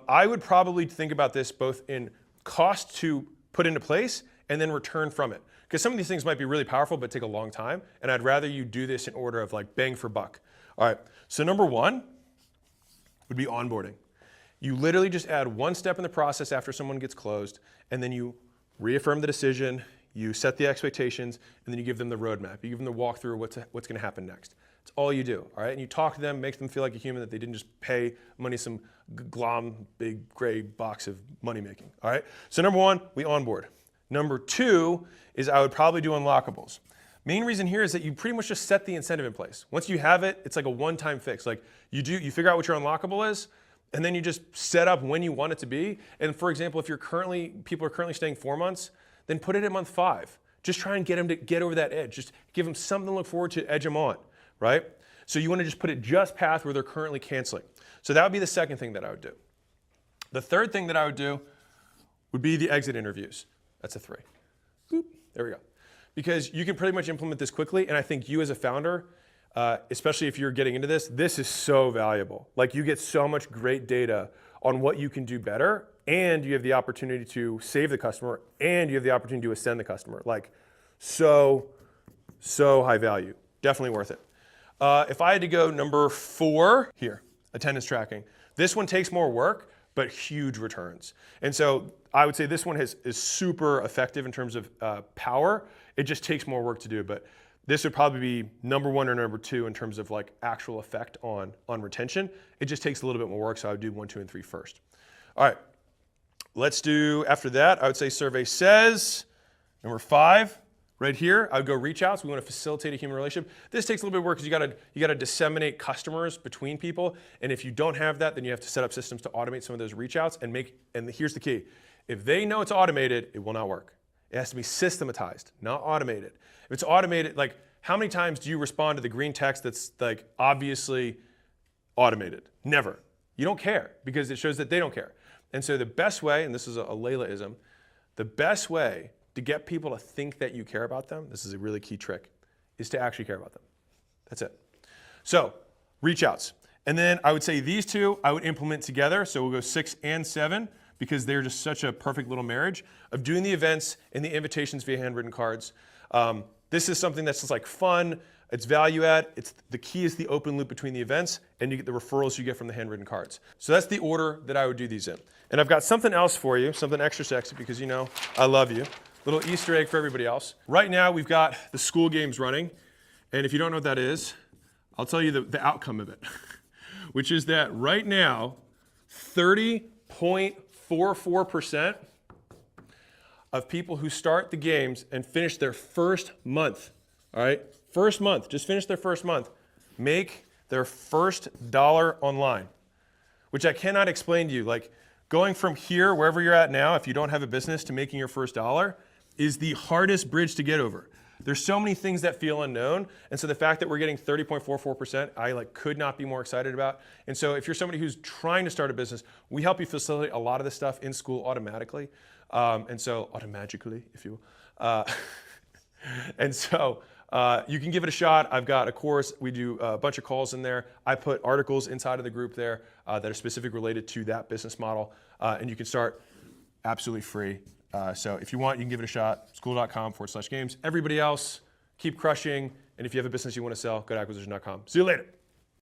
I would probably think about this both in cost to put into place and then return from it. Because some of these things might be really powerful but take a long time, and I'd rather you do this in order of like bang for buck. All right, so number one would be onboarding. You literally just add one step in the process after someone gets closed, and then you reaffirm the decision, you set the expectations, and then you give them the roadmap. You give them the walkthrough of what's gonna happen next. It's all you do, all right? And you talk to them, make them feel like a human, that they didn't just pay money some glom, big gray box of money making, all right? So number one, we onboard. Number two is I would probably do unlockables. Main reason here is that you pretty much just set the incentive in place. Once you have it, it's like a one-time fix. Like you figure out what your unlockable is, and then you just set up when you want it to be. And for example, if people are currently staying 4 months, then put it at month 5. Just try and get them to get over that edge. Just give them something to look forward to, edge them on, right? So you want to just put it just past where they're currently canceling. So that would be the second thing that I would do. The third thing that I would do would be the exit interviews. That's a 3. Boop, there we go. Because you can pretty much implement this quickly, and I think you as a founder, especially if you're getting into this is so valuable. Like you get so much great data on what you can do better, and you have the opportunity to save the customer, and you have the opportunity to ascend the customer. Like so high value, definitely worth it. If I had to go number 4 here, attendance tracking. This one takes more work, but huge returns. And so I would say this one is super effective in terms of power. It just takes more work to do, but this would probably be number 1 or number 2 in terms of like actual effect on retention. It just takes a little bit more work, so I would do 1, 2, and 3 first. All right, let's do, after that, I would say survey says, number 5, right here, I would go reach outs. We want to facilitate a human relationship. This takes a little bit of work because you gotta disseminate customers between people, and if you don't have that, then you have to set up systems to automate some of those reach outs and here's the key. If they know it's automated, it will not work. It has to be systematized, not automated. If it's automated, like how many times do you respond to the green text that's like obviously automated? Never. You don't care because it shows that they don't care. And so the best way, and this is a Layla-ism, the best way to get people to think that you care about them, this is a really key trick, is to actually care about them. That's it. So reach outs. And then I would say these two I would implement together. So we'll go 6 and 7 because they're just such a perfect little marriage of doing the events and the invitations via handwritten cards. This is something that's just like fun. It's value add. The key is the open loop between the events and you get the referrals you get from the handwritten cards. So that's the order that I would do these in. And I've got something else for you, something extra sexy because you know I love you. Little Easter egg for everybody else. Right now we've got the school games running. And if you don't know what that is, I'll tell you the outcome of it, which is that right now, 30.44% of people who start the games and finish their first month, all right? First month, just finish their first month, make their first $1 online, which I cannot explain to you. Like going from here, wherever you're at now, if you don't have a business, to making your first $1 is the hardest bridge to get over. There's so many things that feel unknown, and so the fact that we're getting 30.44%, I could not be more excited about. And so if you're somebody who's trying to start a business, we help you facilitate a lot of this stuff in school automatically, and so automagically, if you will. And so you can give it a shot. I've got a course. We do a bunch of calls in there. I put articles inside of the group there that are specific related to that business model, and you can start absolutely free. So if you want, you can give it a shot, school.com/games. Everybody else, keep crushing. And if you have a business you want to sell, go to acquisition.com. See you later.